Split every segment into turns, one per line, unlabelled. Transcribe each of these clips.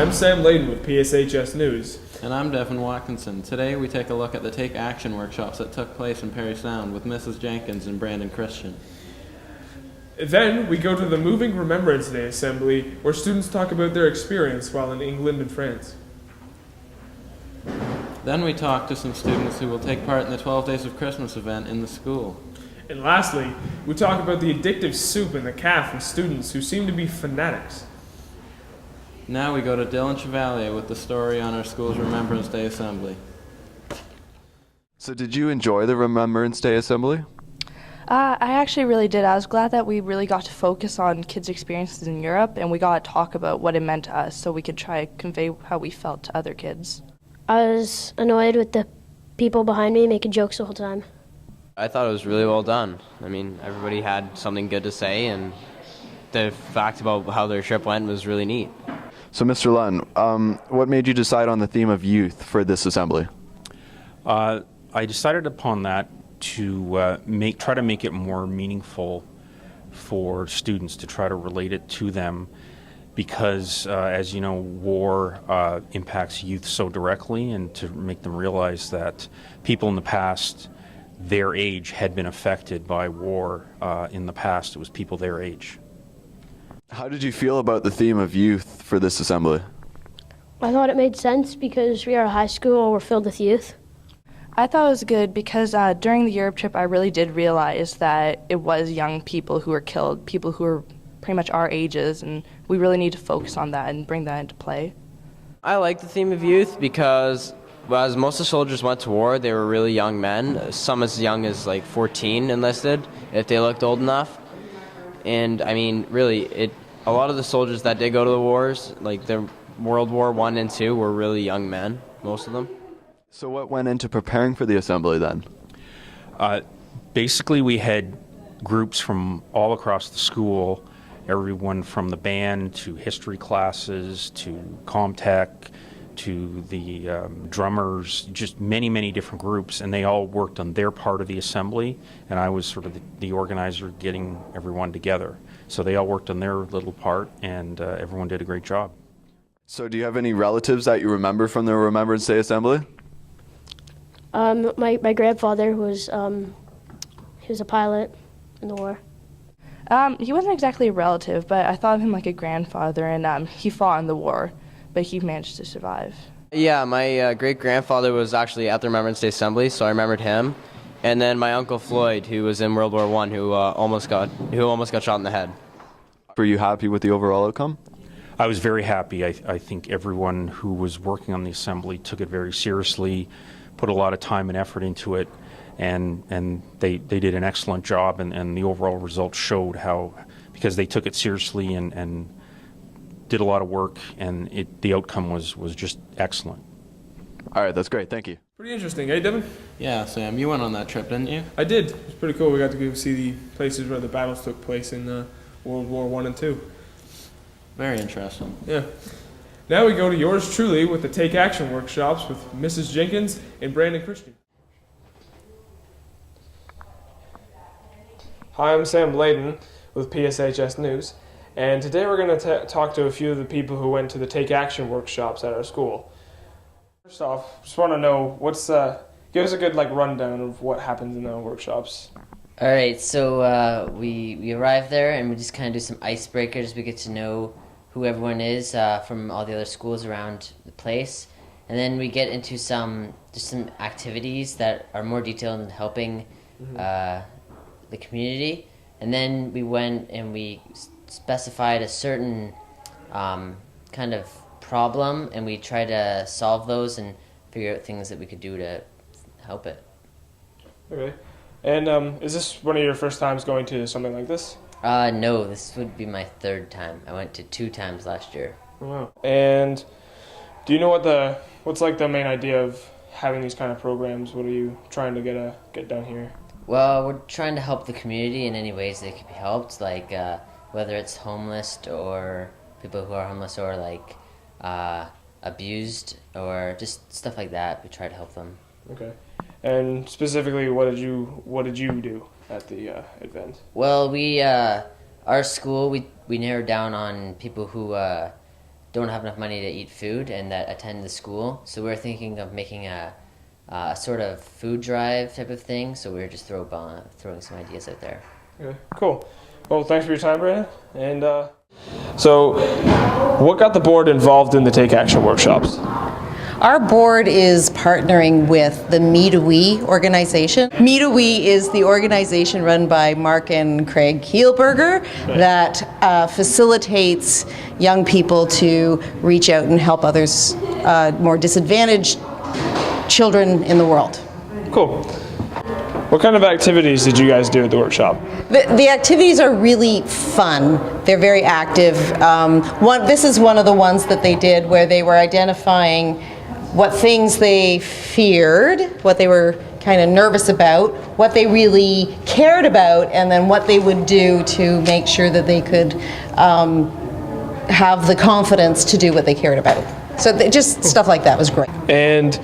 I'm Sam Layden with PSHS News.
And I'm Devin Watkinson. Today we take a look at the Take Action workshops that took place in Perry Sound with Mrs. Jenkins and Brandon Christian.
Then we go to the Moving Remembrance Day Assembly, where students talk about their experience while in England and France.
Then we talk to some students who will take part in the 12 Days of Christmas event in the school.
And lastly, we talk about the addictive soup in the calf with students who seem to be fanatics.
Now we go to Dylan Chevalier with the story on our school's Remembrance Day Assembly.
So did you enjoy the Remembrance Day Assembly?
I actually really did. I was glad that we really got to focus on kids' experiences in Europe, and we got to talk about what it meant to us so we could try to convey how we felt to other kids.
I was annoyed with the people behind me making jokes the whole time.
I thought it was really well done. I mean, everybody had something good to say, and the fact about how their trip went was really neat.
So Mr. Lunn, what made you decide on the theme of youth for this assembly?
I decided upon that to try to make it more meaningful for students, to try to relate it to them, because as you know, war impacts youth so directly, and to make them realize that people in the past, their age, had been affected by war. In the past, it was people their age.
How did you feel about the theme of youth for this assembly?
I thought it made sense because we are a high school, we're filled with youth.
I thought it was good because during the Europe trip, I really did realize that it was young people who were killed, people who were pretty much our ages, and we really need to focus on that and bring that into play.
I like the theme of youth because, well, as most of the soldiers went to war, they were really young men, some as young as like 14 enlisted, if they looked old enough. And I mean, really, a lot of the soldiers that did go to the wars, like the World War I and II, were really young men, most of them.
So what went into preparing for the assembly then?
Basically, we had groups from all across the school, everyone from the band to history classes to Comtech to the drummers, just many, many different groups, and they all worked on their part of the assembly, and I was sort of the organizer getting everyone together. So they all worked on their little part, and everyone did a great job.
So do you have any relatives that you remember from the Remembrance Day Assembly?
My grandfather was he was a pilot in the war.
He wasn't exactly a relative, but I thought of him like a grandfather, and he fought in the war, but he managed to survive.
Yeah, my great-grandfather was actually at the Remembrance Day Assembly, so I remembered him. And then my Uncle Floyd, who was in World War I, who almost got shot in the head.
Were you happy with the overall outcome?
I was very happy. I think everyone who was working on the assembly took it very seriously, put a lot of time and effort into it, and they did an excellent job, and the overall results showed how, because they took it seriously and did a lot of work, and the outcome was just excellent.
All right, that's great. Thank you.
Pretty interesting, eh, Devin?
Yeah, Sam, you went on that trip, didn't you?
I did. It was pretty cool. We got to go see the places where the battles took place in World War I and II.
Very interesting.
Yeah. Now we go to yours truly with the Take Action workshops with Mrs. Jenkins and Brandon Christian. Hi, I'm Sam Layden with PSHS News, and today we're going to talk to a few of the people who went to the Take Action workshops at our school. First off, just want to know give us a good rundown of what happens in the workshops.
All right, so we arrive there and we just kind of do some icebreakers. We get to know who everyone is from all the other schools around the place, and then we get into some activities that are more detailed in helping the community. And then we went and we specified a certain kind of problem, and we try to solve those and figure out things that we could do to help it.
Okay. And is this one of your first times going to something like this?
No, this would be my third time. I went to 2 times last year.
Wow. And do you know what's the main idea of having these kind of programs? What are you trying to get done here?
Well, we're trying to help the community in any ways they can be helped, like whether it's homeless or people who are homeless or abused or just stuff like that. We try to help them.
Okay. And specifically, what did you do at the event?
Well, our school, we narrowed down on people who don't have enough money to eat food and that attend the school. So we're thinking of making a sort of food drive type of thing. So we're just throwing some ideas out there.
Okay, cool. Well, thanks for your time, Brandon. And so, what got the board involved in the Take Action workshops?
Our board is partnering with the Me to We organization. Me to We is the organization run by Mark and Craig Kielberger that facilitates young people to reach out and help others, more disadvantaged children in the world.
Cool. What kind of activities did you guys do at the workshop?
The activities are really fun. They're very active. This is one of the ones that they did where they were identifying what things they feared, what they were kind of nervous about, what they really cared about, and then what they would do to make sure that they could have the confidence to do what they cared about. So just stuff like that was great.
And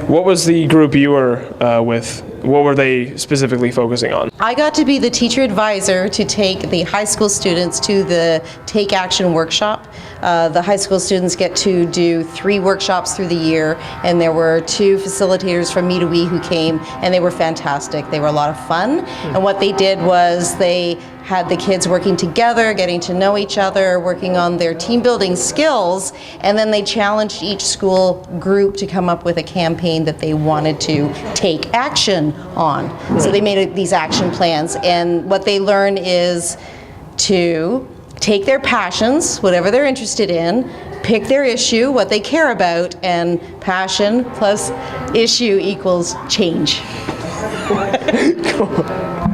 what was the group you were with? What were they specifically focusing on?
I got to be the teacher advisor to take the high school students to the Take Action workshop. The high school students get to do 3 workshops through the year, and there were 2 facilitators from Me to We who came, and they were fantastic. They were a lot of fun, and what they did was they had the kids working together, getting to know each other, working on their team building skills, and then they challenged each school group to come up with a campaign that they wanted to take action on. So they made these action plans, and what they learn is to take their passions, whatever they're interested in, pick their issue, what they care about, and passion plus issue equals change.
Cool.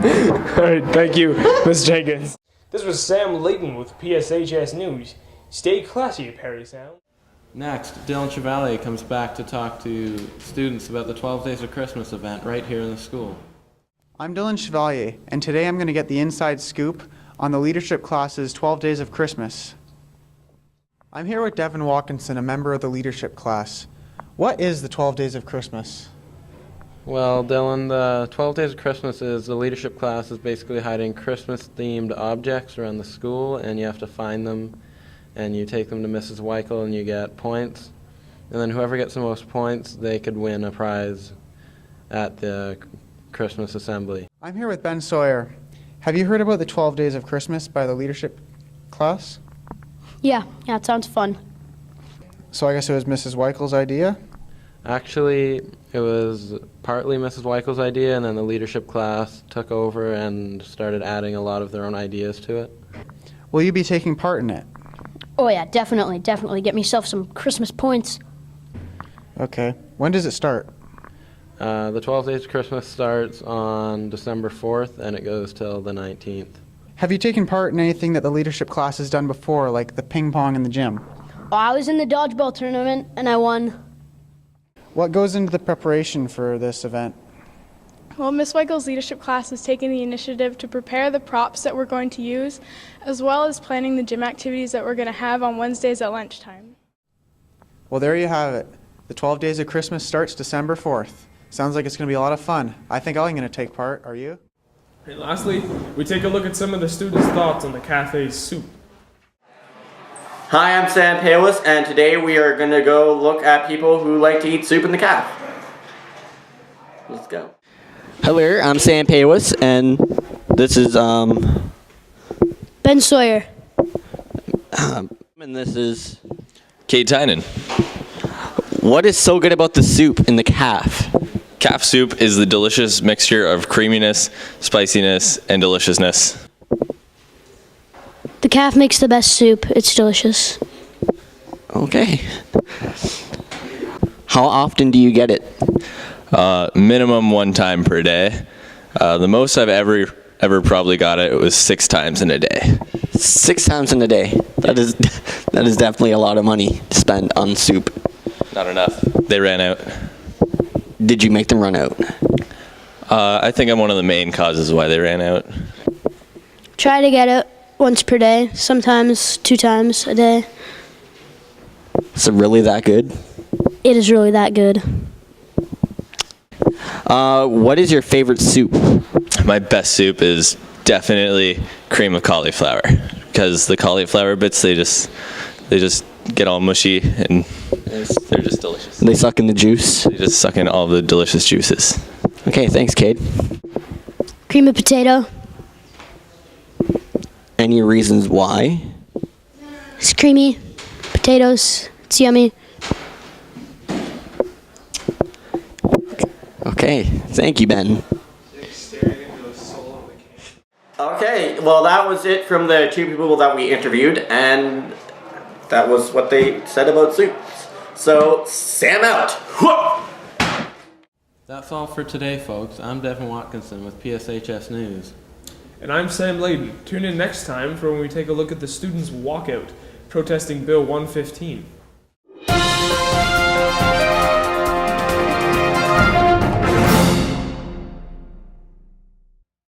All right, thank you, Ms. Jenkins. This was Sam Layton with PSHS News. Stay classy, Perry Sound.
Next, Dylan Chevalier comes back to talk to students about the 12 Days of Christmas event right here in the school.
I'm Dylan Chevalier, and today I'm going to get the inside scoop on the leadership class's 12 Days of Christmas. I'm here with Devin Watkinson, a member of the leadership class. What is the 12 Days of Christmas?
Well, Dylan, the 12 Days of Christmas is the leadership class is basically hiding Christmas-themed objects around the school, and you have to find them, and you take them to Mrs. Weichel, and you get points. And then whoever gets the most points, they could win a prize at the Christmas assembly.
I'm here with Ben Sawyer. Have you heard about the 12 Days of Christmas by the leadership class?
Yeah, it sounds fun.
So I guess it was Mrs. Weichel's idea?
Actually, it was partly Mrs. Weichel's idea, and then the leadership class took over and started adding a lot of their own ideas to it.
Will you be taking part in it?
Oh yeah, definitely. Get myself some Christmas points.
Okay. When does it start?
The 12 Days of Christmas starts on December 4th, and it goes till the 19th.
Have you taken part in anything that the leadership class has done before, like the ping pong in the gym?
Oh, I was in the dodgeball tournament, and I won.
What goes into the preparation for this event?
Well, Ms. Weigel's leadership class has taken the initiative to prepare the props that we're going to use, as well as planning the gym activities that we're going to have on Wednesdays at lunchtime.
Well, there you have it. The 12 Days of Christmas starts December 4th. Sounds like it's going to be a lot of fun. I think I'm going to take part. Are you?
And lastly, we take a look at some of the students' thoughts on the cafe's soup.
Hi, I'm Sam Palis, and today we are going to go look at people who like to eat soup in the caf. Let's go.
Hello, I'm Sam Palis, and this is
Ben Sawyer.
And this is
Kate Tynan.
What is so good about the soup in the caf?
Caf soup is the delicious mixture of creaminess, spiciness, and deliciousness.
The caf makes the best soup. It's delicious.
Okay. How often do you get it?
Minimum 1 time per day. The most I've ever probably got it was 6 times in a day.
6 times in a day. That is definitely a lot of money to spend on soup.
Not enough. They ran out.
Did you make them run out?
I think I'm one of the main causes why they ran out.
Try to get it once per day, sometimes 2 times a day.
Is it really that good?
It is really that good.
What is your favorite soup?
My best soup is definitely cream of cauliflower, because the cauliflower bits, they just get all mushy, and they're just delicious.
They suck in the juice.
They just suck in all the delicious juices.
Okay, thanks, Cade.
Cream of potato.
Any reasons why?
It's creamy. Potatoes. It's yummy.
Okay, thank you, Ben.
Okay, well that was it from the two people that we interviewed, and that was what they said about soups. So, Sam out!
That's all for today, folks. I'm Devin Watkinson with PSHS News.
And I'm Sam Layden. Tune in next time for when we take a look at the students' walkout protesting Bill 115.